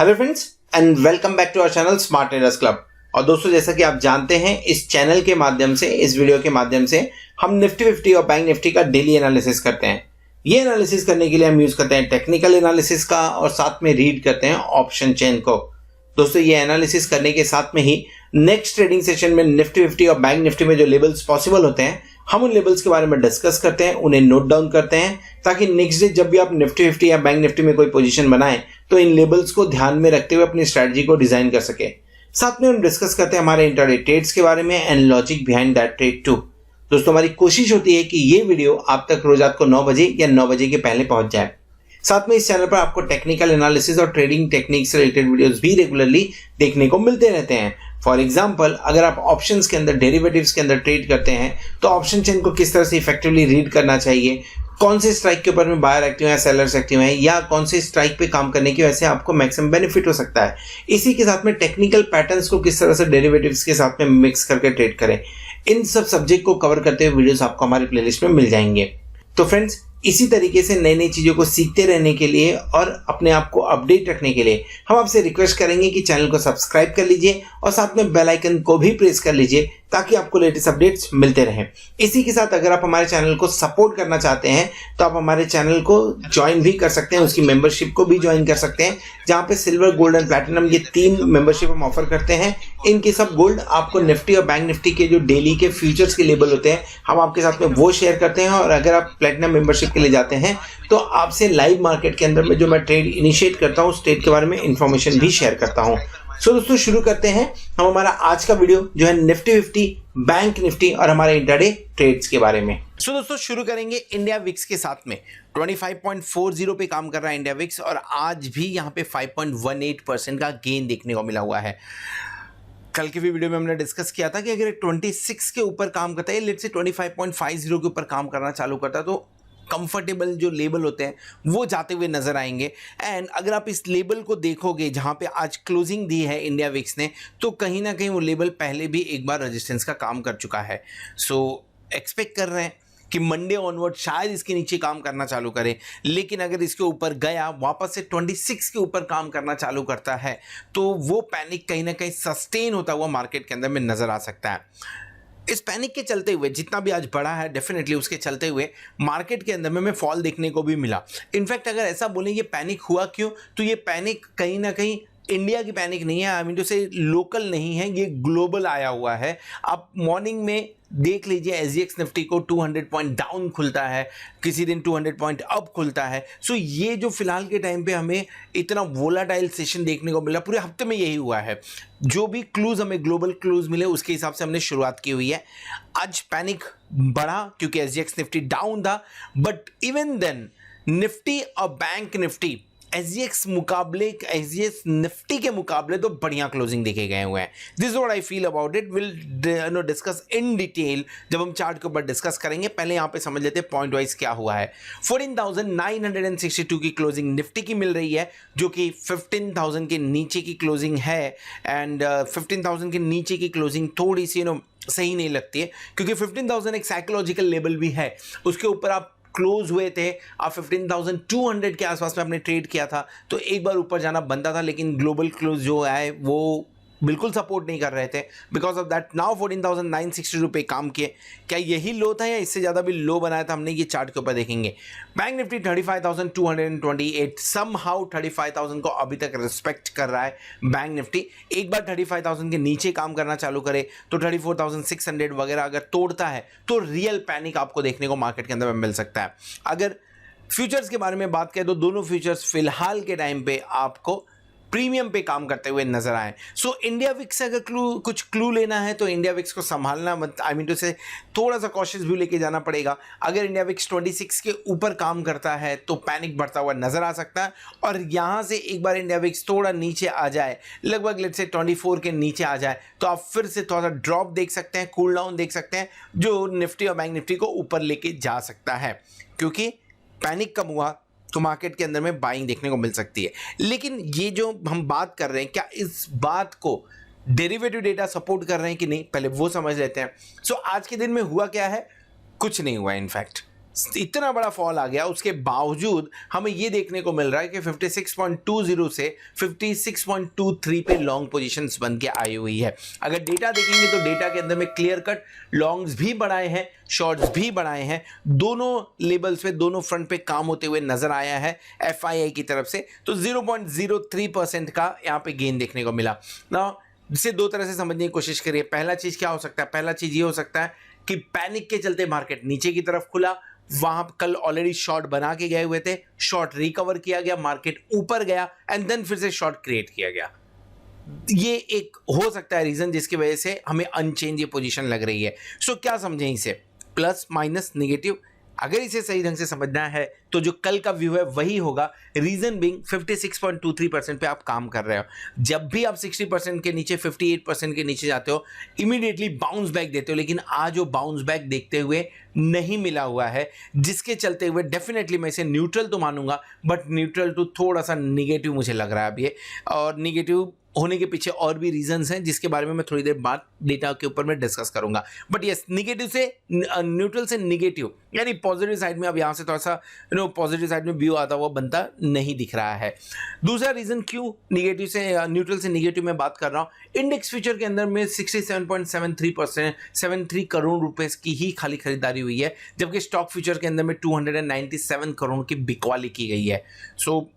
Hello friends and welcome back to our channel smart traders club. और दोस्तों, जैसा कि आप जानते हैं, इस चैनल के माध्यम से, इस वीडियो के माध्यम से हम निफ्टी 50 और बैंक निफ्टी का डेली एनालिसिस करते हैं। ये एनालिसिस करने के लिए हम यूज करते हैं टेक्निकल एनालिसिस का और साथ में रीड करते हैं ऑप्शन चेन को। दोस्तों, ये एनालिसिस करने के साथ में ही नेक्स्ट ट्रेडिंग सेशन में निफ्टी 50 और बैंक निफ्टी में जो लेवल्स पॉसिबल होते हैं, हम उन लेवल्स के बारे में डिस्कस करते हैं, उन्हें नोट डाउन करते हैं, ताकि नेक्स्ट डे जब भी आप निफ्टी 50 या बैंक निफ्टी में कोई पोजीशन बनाएं तो इन लेवल्स को ध्यान में रखते हुए अपनी स्ट्रेटजी को डिजाइन कर सके। साथ में हम डिस्कस करते हैं हमारे इंट्राडे ट्रेड्स के बारे में and logic behind that trade too. दोस्तों, हमारी कोशिश होती है कि ये वीडियो आप तक रोज रात को 9 बजे या 9 बजे के पहले पहुंच जाए। साथ में इस चैनल पर आपको टेक्निकल एनालिसिस और ट्रेडिंग टेक्निक से रिलेटेड वीडियोस भी रेगुलरली देखने को मिलते रहते हैं। फॉर एग्जाम्पल, अगर आप ऑप्शंस के अंदर, डेरिवेटिव्स के अंदर ट्रेड करते हैं तो ऑप्शन चेन को किस तरह से इफेक्टिवली रीड करना चाहिए, कौन से स्ट्राइक के ऊपर में बायर एक्टिव है, सेलर्स एक्टिव हैं, या कौन से स्ट्राइक पे काम करने की वजह से आपको मैक्सिमम बेनिफिट हो सकता है। इसी के साथ में टेक्निकल पैटर्न्स को किस तरह से डेरिवेटिव्स के साथ में मिक्स करके ट्रेड करें, इन सब सब्जेक्ट को कवर करते हुए वीडियोस आपको हमारी प्लेलिस्ट में मिल जाएंगे। तो फ्रेंड्स, इसी तरीके से नई नई चीज़ों को सीखते रहने के लिए और अपने आप को अपडेट रखने के लिए हम आपसे रिक्वेस्ट करेंगे कि चैनल को सब्सक्राइब कर लीजिए और साथ में बेल आइकन को भी प्रेस कर लीजिए ताकि आपको लेटेस्ट अपडेट्स मिलते रहें। इसी के साथ अगर आप हमारे चैनल को सपोर्ट करना चाहते हैं तो आप हमारे चैनल को ज्वाइन भी कर सकते हैं, उसकी मेंबरशिप को भी ज्वाइन कर सकते हैं, जहां पे सिल्वर, गोल्ड एंड प्लैटिनम ये 3 मेंबरशिप हम ऑफर करते हैं। इनके सब गोल्ड आपको निफ्टी और बैंक निफ्टी के जो डेली के फ्यूचर्स के लेवल होते हैं, हम आपके साथ में वो शेयर करते हैं। और अगर आप प्लैटिनम मेंबरशिप के लिए जाते हैं तो आपसे लाइव मार्केट के अंदर में जो मैं ट्रेड इनिशिएट करता हूँ, उस ट्रेड के बारे में इंफॉर्मेशन भी शेयर करता हूँ। सो दोस्तों, शुरू करते हैं हम हमारा आज का वीडियो जो है निफ्टी 50, बैंक निफ्टी और हमारे इंट्राडे ट्रेड्स के बारे में। सो दोस्तों, शुरू करेंगे इंडिया विक्स के साथ में। 25.40 पे काम कर रहा है इंडिया विक्स और आज भी यहाँ पे 5.18% का गेन देखने को मिला हुआ है। कल के भी वीडियो में हमने डिस्कस किया था कि अगर 26 के ऊपर काम करता है, लेट्स से 25.50 के ऊपर काम करना चालू करता है, तो कंफर्टेबल जो लेवल होते हैं वो जाते हुए नजर आएंगे। एंड अगर आप इस लेवल को देखोगे जहां पे आज क्लोजिंग दी है इंडिया विक्स ने, तो कहीं ना कहीं वो लेवल पहले भी एक बार रेजिस्टेंस का काम कर चुका है। सो एक्सपेक्ट कर रहे हैं कि मंडे ऑनवर्ड शायद इसके नीचे काम करना चालू करे, लेकिन अगर इसके ऊपर गया, वापस से 26 के ऊपर काम करना चालू करता है, तो वो पैनिक कहीं ना कहीं सस्टेन होता हुआ मार्केट के अंदर में नजर आ सकता है। इस पैनिक के चलते हुए जितना भी आज बढ़ा है, डेफिनेटली उसके चलते हुए मार्केट के अंदर में हमें फॉल देखने को भी मिला। इनफैक्ट अगर ऐसा बोलें ये पैनिक हुआ क्यों, तो ये पैनिक कहीं ना कहीं इंडिया की पैनिक नहीं है, आई मीन टू से लोकल नहीं है, ये ग्लोबल आया हुआ है। आप मॉर्निंग में देख लीजिए, एसजीएक्स निफ्टी को 200 पॉइंट डाउन खुलता है, किसी दिन 200 पॉइंट अप खुलता है। सो ये जो फिलहाल के टाइम पे हमें इतना वोलाटाइल सेशन देखने को मिला, पूरे हफ्ते में यही हुआ है। जो भी क्लूज हमें ग्लोबल क्लूज मिले उसके हिसाब से हमने शुरुआत की हुई है। आज पैनिक बढ़ा क्योंकि एसजीएक्स निफ्टी डाउन था, बट इवन देन निफ्टी और बैंक निफ्टी एसजीएक्स निफ्टी के मुकाबले तो बढ़िया क्लोजिंग देखे गए हुए हैं। This is what I feel about it. Will discuss in detail जब हम चार्ट के ऊपर डिस्कस करेंगे। पहले यहाँ पे समझ लेते हैं पॉइंट वाइज क्या हुआ है। 14,962 की क्लोजिंग निफ्टी की मिल रही है, जो कि 15,000 के नीचे की क्लोजिंग है। एंड 15,000 के नीचे की क्लोजिंग थोड़ी सी सही नहीं लगती है, क्योंकि 15,000 एक साइकोलॉजिकल लेवल भी है। उसके ऊपर आप क्लोज हुए थे, आप 15,200 के आसपास में आपने ट्रेड किया था, तो एक बार ऊपर जाना बनता था, लेकिन ग्लोबल क्लोज जो है वो बिल्कुल सपोर्ट नहीं कर रहे थे। बिकॉज ऑफ दैट नाउ 14,962 पे काम किए। क्या यही लो था या इससे ज़्यादा भी लो बनाया था हमने, ये चार्ट के ऊपर देखेंगे। बैंक निफ्टी 35,228, समहाउ 35,000 को अभी तक रिस्पेक्ट कर रहा है बैंक निफ्टी। एक बार 35,000 के नीचे काम करना चालू करे तो 34,600 वगैरह अगर तोड़ता है तो रियल पैनिक आपको देखने को मार्केट के अंदर में मिल सकता है। अगर फ्यूचर्स के बारे में बात करें तो दोनों फ्यूचर्स फिलहाल के टाइम पे आपको प्रीमियम पे काम करते हुए नजर आए। सो इंडिया विक्स से अगर कुछ क्लू लेना है तो इंडिया विक्स को संभालना, आई मीन टू से थोड़ा सा कॉशियस व्यू लेके जाना पड़ेगा। अगर इंडिया विक्स 26 के ऊपर काम करता है तो पैनिक बढ़ता हुआ नजर आ सकता है, और यहाँ से एक बार इंडिया विक्स थोड़ा नीचे आ जाए, लगभग लेट्स से 24 के नीचे आ जाए, तो आप फिर से थोड़ा सा ड्रॉप देख सकते हैं, कूल डाउन देख सकते हैं, जो निफ्टी और बैंक निफ्टी को ऊपर लेके जा सकता है। क्योंकि पैनिक कम हुआ तो मार्केट के अंदर में बाइंग देखने को मिल सकती है। लेकिन ये जो हम बात कर रहे हैं, क्या इस बात को डेरिवेटिव डेटा सपोर्ट कर रहे हैं कि नहीं, पहले वो समझ लेते हैं। सो आज के दिन में हुआ क्या है, कुछ नहीं हुआ। इनफैक्ट इतना बड़ा फॉल आ गया, उसके बावजूद हमें ये देखने को मिल रहा है कि 56.20 से 56.23 पे लॉन्ग पोजीशंस बन के आई हुई है। अगर डेटा देखेंगे तो डेटा के अंदर में क्लियर कट लॉन्ग्स भी बढ़ाए हैं, शॉर्ट्स भी बढ़ाए हैं, दोनों लेवल्स पे, दोनों फ्रंट पे काम होते हुए नजर आया है FII की तरफ से। तो 0.03% का यहाँ पे गेन देखने को मिला ना। इसे दो तरह से समझने की कोशिश करिए। पहला चीज क्या हो सकता है? पहला चीज ये हो सकता है कि पैनिक के चलते मार्केट नीचे की तरफ खुला, वहां कल ऑलरेडी शॉर्ट बना के गए हुए थे, शॉर्ट रिकवर किया गया, मार्केट ऊपर गया एंड देन फिर से शॉर्ट क्रिएट किया गया। ये एक हो सकता है रीजन जिसकी वजह से हमें अनचेंज ये पोजीशन लग रही है। सो क्या समझें इसे? Plus minus negative. अगर इसे सही ढंग से समझना है तो जो कल का व्यू है वही होगा। रीजन बिंग 56.23% पे आप काम कर रहे हो। जब भी आप 60% के नीचे, 58% के नीचे जाते हो, इमीडिएटली बाउंस बैक देते हो, लेकिन आज वो बाउंस बैक देखते हुए नहीं मिला हुआ है, जिसके चलते हुए डेफिनेटली मैं इसे न्यूट्रल तो मानूंगा, बट न्यूट्रल टू थोड़ा सा निगेटिव मुझे लग रहा है अभी। और निगेटिव होने के पीछे और भी रीजंस हैं जिसके बारे में मैं थोड़ी देर बाद डेटा के ऊपर में डिस्कस करूंगा। बट यस, निगेटिव से न्यूट्रल से निगेटिव, यानी पॉजिटिव साइड में अब यहां से थोड़ा सा पॉजिटिव साइड में व्यू आता हुआ बनता नहीं दिख रहा है। दूसरा रीजन क्यों निगेटिव से न्यूट्रल से निगेटिव में बात कर रहा हूं, इंडेक्स फ्यूचर के अंदर में 67.73 करोड़ रुपए की ही खाली खरीदारी हुई है, जबकि स्टॉक फ्यूचर के अंदर में 297 करोड़ की बिकवाली की गई है। सो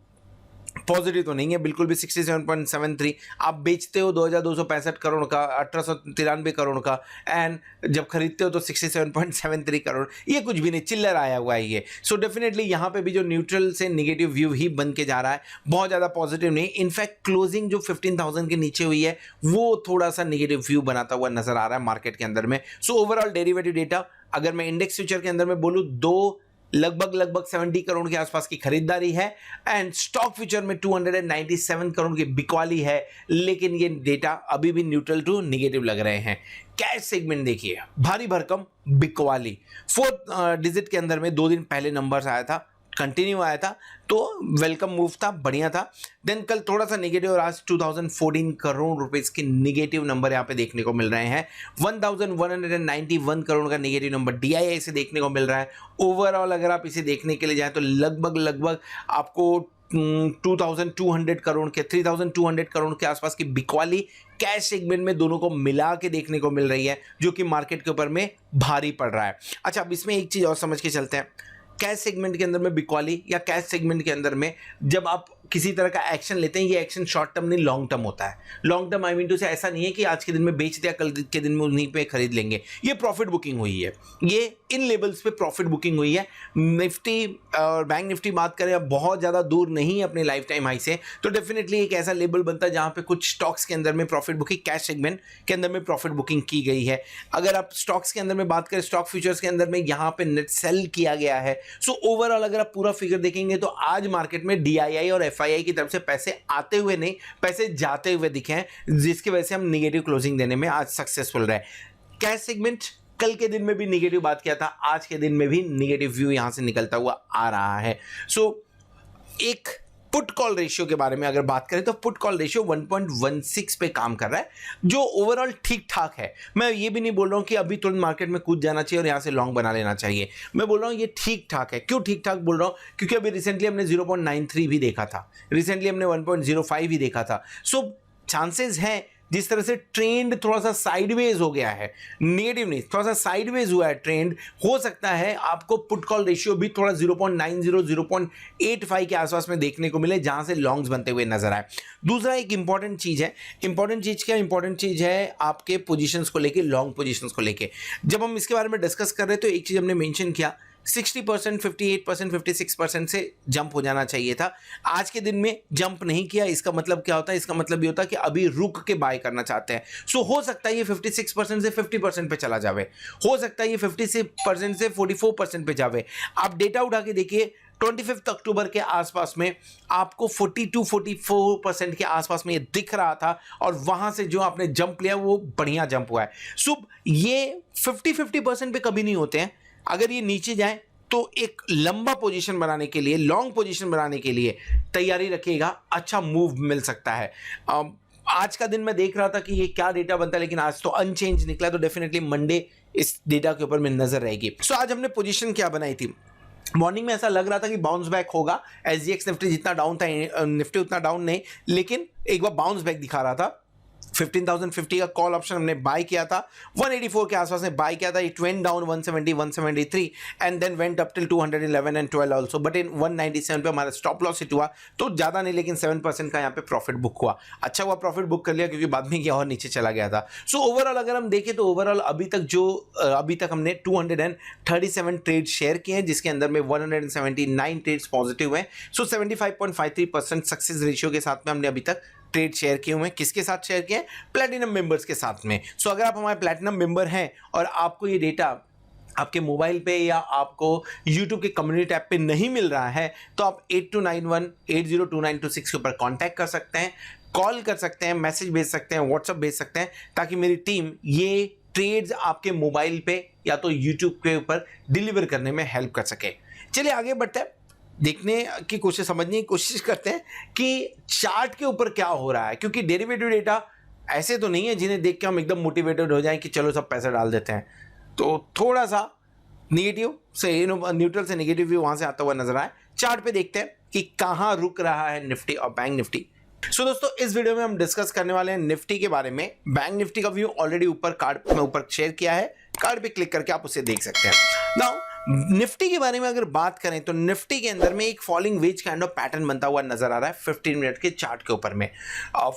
पॉजिटिव तो नहीं है बिल्कुल भी। 67.73 आप बेचते हो 2265 करोड़ का, 1893 करोड़ का, एंड जब खरीदते हो तो 67.73 करोड़, ये कुछ भी नहीं, चिल्लर आया हुआ है ये। सो डेफिनेटली यहाँ पे भी जो न्यूट्रल से निगेटिव व्यू ही बन के जा रहा है, बहुत ज़्यादा पॉजिटिव नहीं। इनफैक्ट क्लोजिंग जो 15,000 के नीचे हुई है वो थोड़ा सा निगेटिव व्यू बनाता हुआ नजर आ रहा है मार्केट के अंदर में। सो ओवरऑल डेरिवेटिव डेटा अगर मैं इंडेक्स फ्यूचर के अंदर में बोलूँ, लगभग 70 करोड़ के आसपास की खरीदारी है एंड स्टॉक फ्यूचर में 297 करोड़ की बिकवाली है, लेकिन ये डेटा अभी भी न्यूट्रल टू निगेटिव लग रहे हैं। कैश सेगमेंट देखिए, भारी भरकम बिकवाली, 4 डिजिट के अंदर में 2 दिन पहले नंबर्स आया था, कंटिन्यू आया था, तो वेलकम मूव था, बढ़िया था। देन कल थोड़ा सा नेगेटिव और आज 2014 करोड़ रुपीस के नेगेटिव नंबर यहां पे देखने को मिल रहे हैं। 1191 करोड़ का नेगेटिव नंबर DII से देखने को मिल रहा है। ओवरऑल अगर आप इसे देखने के लिए जाए तो लगभग आपको 2200 करोड़ के 3200 करोड़ के आसपास की बिकवाली कैश सेगमेंट में दोनों को मिला के देखने को मिल रही है, जो कि मार्केट के ऊपर में भारी पड़ रहा है। अच्छा, अब इसमें एक चीज और समझ के चलते हैं। कैश सेगमेंट के अंदर में बिकवाली या कैश सेगमेंट के अंदर में जब आप किसी तरह का एक्शन लेते हैं, ये एक्शन शॉर्ट टर्म नहीं लॉन्ग टर्म होता है। Long term I mean to say ऐसा नहीं है कि आज के दिन में बेच दिया, कल के दिन में उन्हीं पे खरीद लेंगे। ये प्रॉफिट बुकिंग हुई है, ये इन लेवल्स पे प्रॉफिट बुकिंग हुई है। निफ्टी और बैंक निफ्टी बात करें, अब बहुत ज़्यादा दूर नहीं है अपने लाइफ टाइम हाई से, तो डेफिनेटली एक ऐसा लेवल बनता है जहाँ पे कुछ स्टॉक्स के अंदर में प्रॉफिट बुकिंग, कैश सेगमेंट के अंदर में प्रॉफिट बुकिंग की गई है। अगर आप स्टॉक्स के अंदर में बात करें, स्टॉक फ्यूचर्स के अंदर में यहाँ पे नेट सेल किया गया है। सो ओवरऑल अगर आप पूरा फिगर देखेंगे तो आज मार्केट में DII और FII की तरफ से पैसे आते हुए नहीं, पैसे जाते हुए दिखे हैं, जिसकी वजह से हम निगेटिव क्लोजिंग देने में आज सक्सेसफुल रहे। कैश सेगमेंट कल के दिन में भी निगेटिव बात किया था, आज के दिन में भी निगेटिव व्यू यहां से निकलता हुआ आ रहा है। सो एक पुट कॉल रेशियो के बारे में अगर बात करें तो पुट कॉल रेशियो 1.16 पे काम कर रहा है, जो ओवरऑल ठीक ठाक है। मैं ये भी नहीं बोल रहा हूं कि अभी तुरंत मार्केट में कूद जाना चाहिए और यहां से लॉन्ग बना लेना चाहिए। मैं बोल रहा हूं ये ठीक ठाक है। क्यों ठीक ठाक बोल रहा हूं? क्योंकि अभी रिसेंटली हमने 0.93 भी देखा था, रिसेंटली हमने 1.05 भी देखा था। सो चांसेस हैं, जिस तरह से ट्रेंड थोड़ा सा साइडवेज हो गया है, नेगेटिव नहीं, थोड़ा सा साइडवेज हुआ है ट्रेंड, हो सकता है आपको पुट कॉल रेशियो भी थोड़ा 0.90 0.85 के आसपास में देखने को मिले, जहां से लॉन्ग्स बनते हुए नजर आए। दूसरा एक इंपॉर्टेंट चीज है, इंपॉर्टेंट चीज क्या? इंपॉर्टेंट चीज है आपके पोजीशंस को लेके, लॉन्ग पोजीशंस को लेके। जब हम इसके बारे में डिस्कस कर रहे थे तो एक चीज हमने मेंशन किया, 60%, 58%, 56% से जंप हो जाना चाहिए था। आज के दिन में जंप नहीं किया। इसका मतलब क्या होता है? इसका मतलब ये होता है कि अभी रुक के बाय करना चाहते हैं। सो हो सकता है ये 56% से 50% पे चला जावे, हो सकता है ये 50% से 44% पे जावे। आप डेटा उठा के देखिए, 25 अक्टूबर के आसपास में आपको 42-44% के आसपास में ये दिख रहा था, और वहां से जो आपने जंप लिया वो बढ़िया जंप हुआ है। सो ये 50% पे कभी नहीं होते हैं। अगर ये नीचे जाए तो एक लंबा पोजीशन बनाने के लिए, लॉन्ग पोजीशन बनाने के लिए तैयारी रखिएगा, अच्छा मूव मिल सकता है। आज का दिन मैं देख रहा था कि ये क्या डेटा बनता है, लेकिन आज तो अनचेंज निकला, तो डेफिनेटली मंडे इस डेटा के ऊपर मेरी नजर रहेगी। सो आज हमने पोजीशन क्या बनाई थी, मॉर्निंग में ऐसा लग रहा था कि बाउंस बैक होगा, एसजीएक्स निफ्टी जितना डाउन था निफ्टी उतना डाउन नहीं, लेकिन एक बार बाउंस बैक दिखा रहा था। 15,050 का कॉल ऑप्शन हमने बाय किया था, 184 के आसपास में बाय किया था, it went down 170 173 and then went up till 211 and 12 also, but in 197 पे हमारा स्टॉप लॉस हिट हुआ, तो ज्यादा नहीं लेकिन 7% का यहाँ पे प्रॉफिट बुक हुआ। अच्छा हुआ प्रॉफिट बुक कर लिया क्योंकि बाद में क्या और नीचे चला गया था। सो ओवरऑल अगर हम देखें तो ओवरऑल अभी तक हमने 237 ट्रेड शेयर किए हैं, जिसके अंदर में 179 ट्रेड्स पॉजिटिव हैं। सो 75.53% सक्सेस रेशियो के साथ में हमने अभी तक ट्रेड शेयर किए हुए हैं। किसके साथ शेयर किए हैं? प्लैटिनम मेंबर्स के साथ में। सो अगर आप हमारे प्लैटिनम मेंबर हैं और आपको ये डेटा आपके मोबाइल पे या आपको YouTube के कम्युनिटी ऐप पे नहीं मिल रहा है, तो आप 8291802926 के ऊपर कांटेक्ट कर सकते हैं, कॉल कर सकते हैं, मैसेज भेज सकते हैं, व्हाट्सएप भेज सकते हैं, ताकि मेरी टीम ये ट्रेड्स आपके मोबाइल पे या तो YouTube के ऊपर डिलीवर करने में हेल्प कर सके। चलिए आगे बढ़ते हैं, देखने की कोशिश, समझने की कोशिश करते हैं कि चार्ट के ऊपर क्या हो रहा है, क्योंकि डेरिवेटिव डेटा ऐसे तो नहीं है जिन्हें देख के हम एकदम मोटिवेटेड हो जाएं कि चलो सब पैसा डाल देते हैं। तो थोड़ा सा नेगेटिव से न्यूट्रल से नेगेटिव व्यू वहां से आता हुआ नजर आए। चार्ट पे देखते हैं कि कहां रुक रहा है निफ्टी और बैंक निफ्टी। सो दोस्तों इस वीडियो में हम डिस्कस करने वाले हैं निफ्टी के बारे में। बैंक निफ्टी का व्यू ऑलरेडी ऊपर कार्ड में ऊपर शेयर किया है, कार्ड पे क्लिक करके आप उसे देख सकते हैं। नाउ निफ्टी के बारे में अगर बात करें तो निफ्टी के अंदर में एक falling veg kind of pattern बनता हुआ नजर आ रहा है 15 मिनट के चार्ट के ऊपर में।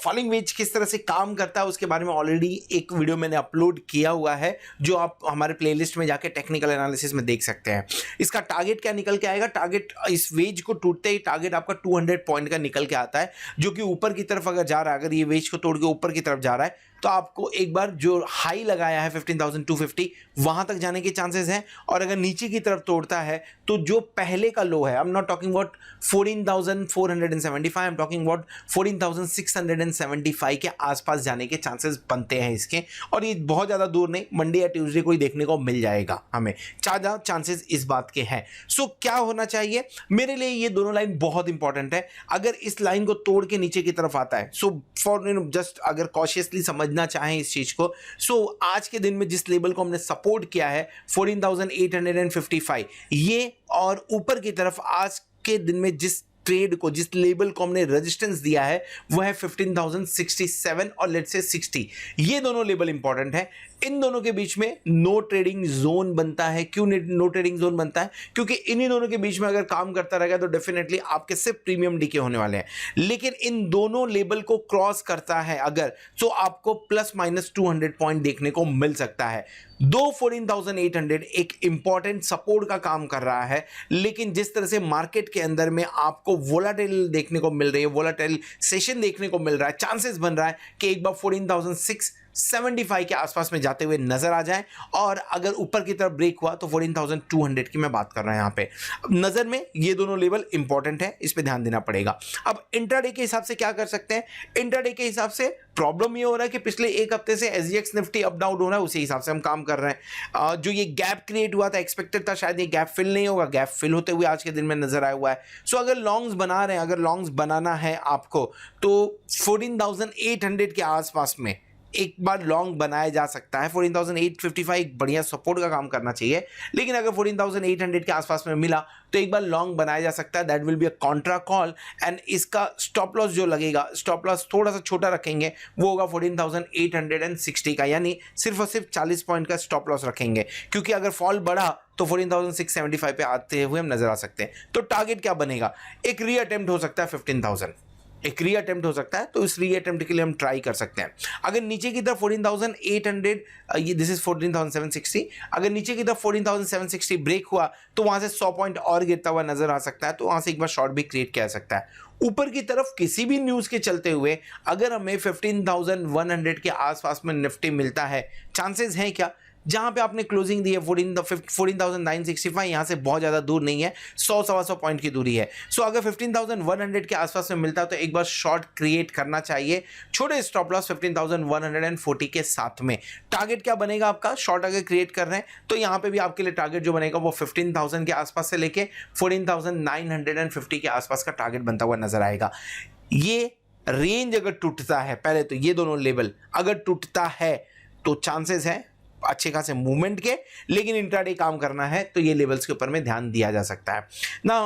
फॉलिंग वेज किस तरह से काम करता है उसके बारे में ऑलरेडी एक वीडियो मैंने अपलोड किया हुआ है, जो आप हमारे प्लेलिस्ट में जाके टेक्निकल एनालिसिस में देख सकते हैं। इसका टारगेट क्या निकल के आएगा, टारगेट इस वेज को टूटते ही टारगेट आपका 200 पॉइंट का निकल के आता है, जो कि ऊपर की तरफ अगर जा रहा है, अगर ये वेज को तोड़ के ऊपर की तरफ जा रहा है, तो आपको एक बार जो हाई लगाया है 15,250 वहां तक जाने के चांसेस हैं। और अगर नीचे की तरफ तोड़ता है तो जो पहले का लो है, I am not talking about 14,475, I am talking about 14,675 के आसपास जाने के चांसेस बनते हैं इसके। और ये बहुत ज्यादा दूर नहीं, मंडे या ट्यूसडे को ही देखने को मिल जाएगा हमें, ज्यादा चांसेस इस बात के हैं। सो क्या होना चाहिए मेरे लिए, ये दोनों लाइन बहुत इंपॉर्टेंट है। अगर इस लाइन को तोड़ के नीचे की तरफ आता है, सो फॉर जस्ट अगर कॉशियसली समझना चाहें इस चीज को, सो आज के दिन में जिस लेवल को हमने सपोर्ट किया है 14,855, ये और ऊपर की तरफ आज के दिन में जिस ट्रेड को, जिस लेवल को हमने रेजिस्टेंस दिया है वो है 15,067 और लेट्स से 60। ये दोनों लेवल इंपॉर्टेंट है। इन दोनों के बीच में नो ट्रेडिंग जोन बनता है। क्यों नो ट्रेडिंग जोन बनता है? क्योंकि इन्हीं दोनों के बीच में अगर काम करता रहेगा तो डेफिनेटली आपके सिर्फ प्रीमियम डीके होने वाले हैं। लेकिन इन दोनों लेवल को क्रॉस करता है अगर, तो आपको प्लस माइनस 200 पॉइंट देखने को मिल सकता है। दो 14,800 एक इंपॉर्टेंट सपोर्ट का काम कर रहा है, लेकिन जिस तरह से मार्केट के अंदर में आपको वोलाटाइल देखने को मिल रही है, वोलाटाइल सेशन देखने को मिल रहा है, चांसेस बन रहा है कि एक बार 14,675 के आसपास में जाते हुए नजर आ जाए। और अगर ऊपर की तरफ ब्रेक हुआ तो 14,200 की मैं बात कर रहा हूं। यहां पे नजर में ये दोनों लेवल इंपॉर्टेंट है, इस पे ध्यान देना पड़ेगा। अब इंट्राडे के हिसाब से क्या कर सकते हैं? इंट्राडे के हिसाब से प्रॉब्लम ये हो रहा है कि पिछले एक हफ्ते से एसजीएक्स निफ्टी अप डाउन हो रहा है, उसी हिसाब से हम काम कर रहे हैं। जो ये गैप क्रिएट हुआ था, एक्सपेक्टेड था शायद ये गैप फिल नहीं होगा, गैप फिल होते हुए आज के दिन में नजर आया हुआ है। सो अगर लॉन्ग्स बना रहे हैं, अगर लॉन्ग्स बनाना है आपको, तो 14,800 के आसपास में एक बार लॉन्ग बनाया जा सकता है। 14,855 एक बढ़िया सपोर्ट का काम करना चाहिए, लेकिन अगर 14,800 के आसपास में मिला तो एक बार लॉन्ग बनाया जा सकता है। That will be a Contra call and इसका स्टॉप लॉस जो लगेगा, स्टॉप लॉस थोड़ा सा छोटा रखेंगे, वो होगा 14,860 का, यानी सिर्फ और सिर्फ 40 पॉइंट का स्टॉप लॉस रखेंगे, क्योंकि अगर फॉल बढ़ा तो 14,675 पे आते हुए हम नजर आ सकते हैं। तो टारगेट क्या बनेगा? एक री अटेम्प्ट हो सकता है 15,000, एक री अटेम्प्ट हो सकता है, तो इस री अटेम्प्ट के लिए हम ट्राई कर सकते हैं। अगर नीचे की तरफ 14,800, ये दिस इज 14,760, अगर नीचे की तरफ 14,760 ब्रेक हुआ तो वहां से 100 पॉइंट और गिरता हुआ नजर आ सकता है, तो वहां से एक बार शॉर्ट भी क्रिएट किया जा सकता है। ऊपर की तरफ किसी भी न्यूज के चलते हुए अगर हमें 15,100 के आसपास में निफ्टी मिलता है, चांसेस हैं क्या? जहां पे आपने क्लोजिंग दी है 14,965, यहां से बहुत ज्यादा दूर नहीं है, 100-125 पॉइंट की दूरी है। सो अगर 15,100 के आसपास में मिलता है तो एक बार शॉर्ट क्रिएट करना चाहिए, छोटे स्टॉप लॉस 15,140 के साथ में। टारगेट क्या बनेगा आपका? शॉर्ट अगर क्रिएट कर रहे हैं तो यहां पे भी आपके लिए टारगेट जो बनेगा वो 15,000 के आसपास से लेके 14,950 के आसपास का टारगेट बनता हुआ नजर आएगा। ये रेंज अगर टूटता है, पहले तो ये दोनों लेवल अगर टूटता है तो चांसेस है अच्छे खासे मूवमेंट के, लेकिन इंट्राडे काम करना है तो ये लेवल्स के ऊपर में ध्यान दिया जा सकता है ना।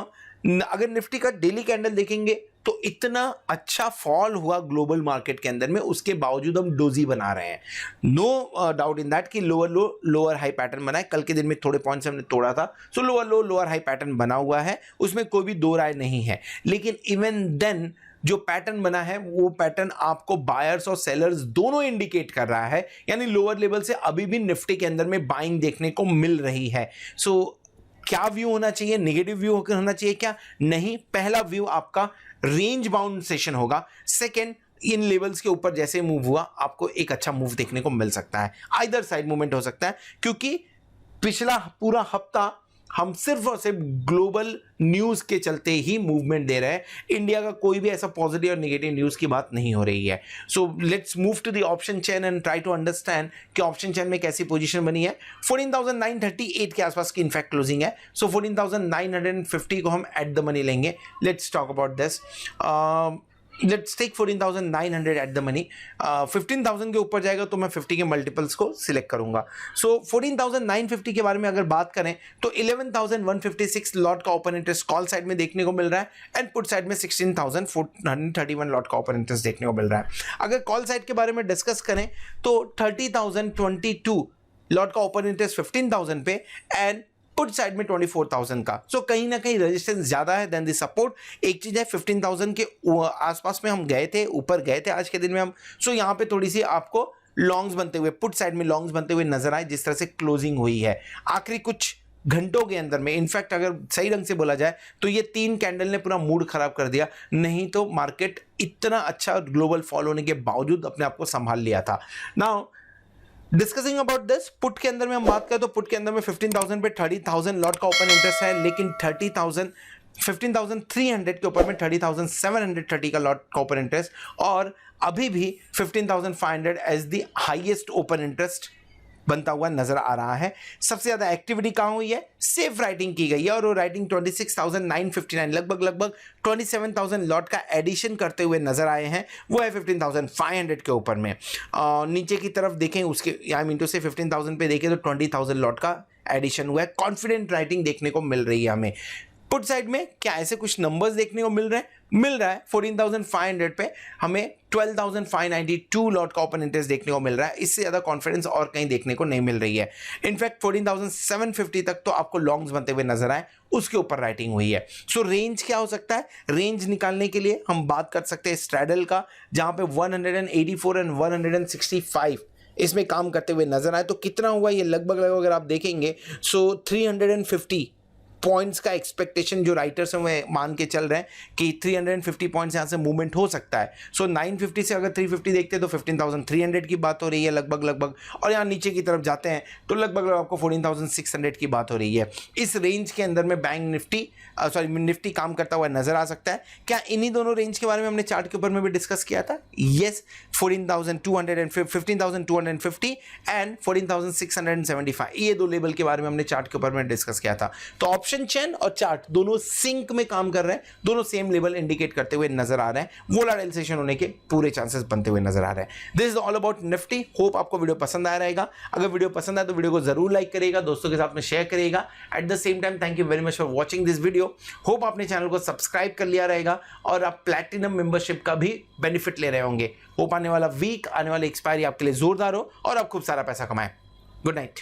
अगर निफ्टी का डेली कैंडल देखेंगे तो इतना अच्छा फॉल हुआ ग्लोबल मार्केट के अंदर में, उसके बावजूद हम डोजी बना रहे हैं। नो डाउट इन दैट कि लोअर लो लोअर हाई पैटर्न बना है। कल के दिन में थोड़े पॉइंट्स हमने तोड़ा था, सो लोअर लो लोअर हाई पैटर्न बना हुआ है, उसमें कोई भी दो राय नहीं है। लेकिन इवन देन जो पैटर्न बना है वो पैटर्न आपको बायर्स और सेलर्स दोनों इंडिकेट कर रहा है, यानी लोअर लेवल से अभी भी निफ्टी के अंदर में बाइंग देखने को मिल रही है। सो क्या व्यू होना चाहिए? नेगेटिव व्यू होना चाहिए क्या? नहीं। पहला व्यू आपका रेंज बाउंड सेशन होगा। सेकंड, इन लेवल्स के ऊपर जैसे मूव हुआ आपको एक अच्छा मूव देखने को मिल सकता है, आइदर साइड मूवमेंट हो सकता है, क्योंकि पिछला पूरा हफ्ता हम सिर्फ और सिर्फ ग्लोबल न्यूज के चलते ही मूवमेंट दे रहे हैं। इंडिया का कोई भी ऐसा पॉजिटिव और नेगेटिव न्यूज की बात नहीं हो रही है। So let's move to the option chain and try to understand कि ऑप्शन चेन में कैसी पोजीशन बनी है। 14,938 के आसपास की इनफैक्ट क्लोजिंग है। सो 14,950 को हम एट द मनी लेंगे। Let's talk about this. Let's take 14,900 at the money. 15,000 के ऊपर जाएगा तो मैं 50 के मल्टीपल्स को सिलेक्ट करूंगा। सो 14,950 के बारे में अगर बात करें तो 11,156 लॉट का ओपन इंटरेस्ट कॉल साइड में देखने को मिल रहा है एंड पुट साइड में 16,431 लॉट का ओपन इंटरेस्ट देखने को मिल रहा है। अगर कॉल साइड के बारे में डिस्कस करें तो 30,022 लॉट का ओपन इंटरेस्ट 15,000 पे एंड पुट साइड में 24,000 का। सो कहीं ना कहीं रेजिस्टेंस ज्यादा है देन द सपोर्ट। एक चीज है 15,000 के आसपास में हम गए थे, ऊपर गए थे आज के दिन में हम। सो यहां पे थोड़ी सी आपको लॉन्ग्स बनते हुए, पुट साइड में लॉन्ग्स बनते हुए नजर आए जिस तरह से क्लोजिंग हुई है आखिरी कुछ घंटों के अंदर में। इनफैक्ट अगर सही ढंग से बोला जाए तो ये 3 कैंडल ने पूरा मूड खराब कर दिया, नहीं तो मार्केट इतना अच्छा ग्लोबल फॉल होने के बावजूद अपने आप को संभाल लिया था। Now discussing about this, put के अंदर में हम बात करें तो पुट के अंदर में 15,000 पे 30,000 लॉट का ओपन इंटरेस्ट है, लेकिन 15,300 के ऊपर में 30,730 का लॉट का ओपन इंटरेस्ट, और अभी भी 15,500 as the highest open interest बनता हुआ नजर आ रहा है। सबसे ज्यादा एक्टिविटी कहां हुई है? सेफ राइटिंग की गई है, और वो राइटिंग 26,959 लगभग 27,000 लॉट का एडिशन करते हुए नजर आए हैं। वो है 15,500 के ऊपर में। नीचे की तरफ देखें उसके, आई मीन टू से 15,000 पे देखें तो 20,000 लॉट का एडिशन हुआ है। कॉन्फिडेंट राइटिंग देखने को मिल रही है हमें। पुट साइड में क्या ऐसे कुछ नंबर्स देखने को मिल रहे हैं? मिल रहा है। 14,500 पे हमें 12,592 लॉट का ओपन इंटरेस्ट देखने को मिल रहा है। इससे ज्यादा कॉन्फिडेंस और कहीं देखने को नहीं मिल रही है। इनफैक्ट 14,750 तक तो आपको लॉन्ग्स बनते हुए नजर आए, उसके ऊपर राइटिंग हुई है। सो रेंज क्या हो सकता है? रेंज निकालने के लिए हम बात कर सकते हैं स्ट्रैडल का, जहां पे 184 एंड 165 इसमें काम करते हुए नजर आए। तो कितना हुआ ये लगभग अगर आप देखेंगे सो 350 पॉइंट्स का एक्सपेक्टेशन जो राइटर्स हैं मान के चल रहे हैं कि 350 पॉइंट्स यहां से मूवमेंट हो सकता है। सो 950 से अगर 350 देखते हैं तो 15,300 की बात हो रही है लगभग, और यहां नीचे की तरफ जाते हैं तो लगभग आपको 14,600 की बात हो रही है। इस रेंज के अंदर में बैंक निफ्टी काम करता हुआ नजर आ सकता है। क्या इन्हीं दोनों रेंज के बारे में हमने चार्ट के ऊपर में भी डिस्कस किया था? यस, 15,250 एंड 14,675, ये दो लेवल के बारे में हमने चार्ट के ऊपर में डिस्कस किया था। तो ऑप्शन चेन और चार्ट दोनों सिंक में काम कर रहे हैं, दोनों सेम लेवल इंडिकेट करते हुए नजर आ रहे हैं, वोलेटाइल सेशन होने के पूरे चांसेस बनते हुए नजर आ रहे हैं। This is all about Nifty. Hope आपको वीडियो पसंद आया रहेगा। अगर वीडियो पसंद आए तो वीडियो को जरूर लाइक करिएगा, दोस्तों के साथ में शेयर करिएगा। At the same time thank you very much for watching this video. Hope आपने चैनल को सब्सक्राइब कर लिया रहेगा और आप प्लैटिनम मेंबरशिप का भी बेनिफिट ले रहे होंगे। होप आने वाला वीक, आने वाली एक्सपायरी आपके लिए जोरदार हो और आप खूब सारा पैसा कमाएं। Good night.